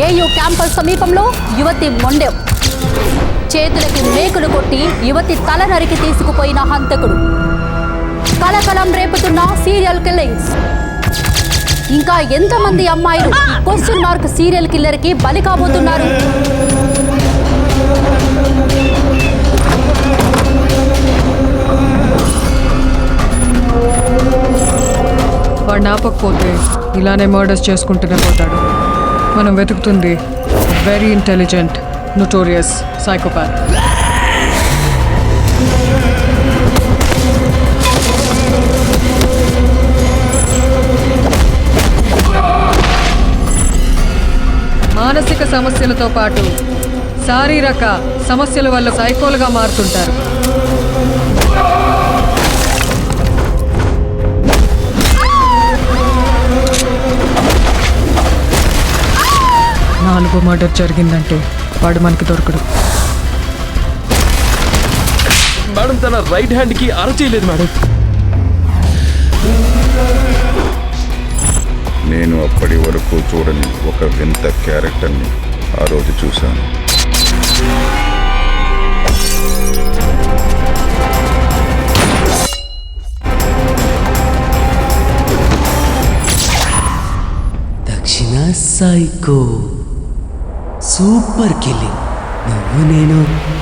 AU campus సమీపంలో యువతి మొండెం. చేతులకి మేకులు కొట్టి యువతి తల నరికి తీసుకుపోయిన హంతకుడు. కలకలం రేపుతున్న సీరియల్ కిల్లింగ్స్. ఇంకా ఎంతమంది అమ్మాయిలు క్వశ్చన్ మార్క్ సీరియల్ కిల్లర్ కి బలి కాబోతున్నారు? వాడు ఆపకపోతే ఇలానే మర్డర్స్ చేసుకుంటూనే పోతాడు. మనం వెతుకుతుంది వెరీ ఇంటెలిజెంట్ నోటోరియస్ సైకోపాత్. మానసిక సమస్యలతో పాటు శారీరక సమస్యల వల్ల సైకోలుగా మారుతుంటారు. నాలుగో మర్డర్ జరిగిందంటే వాడు మనకి దొరకడు. మేడం తన రైట్ హ్యాండ్ కి అరచేయలేదు మేడం. నేను అప్పటి వరకు చూడని ఒక వింత క్యారెక్టర్ని ఆ రోజు చూశాను. దక్షిణ సైకో సూపర్ కిల్లింగ్. నువ్వు నేను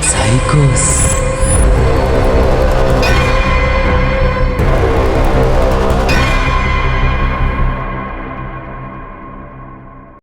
సైకోస్.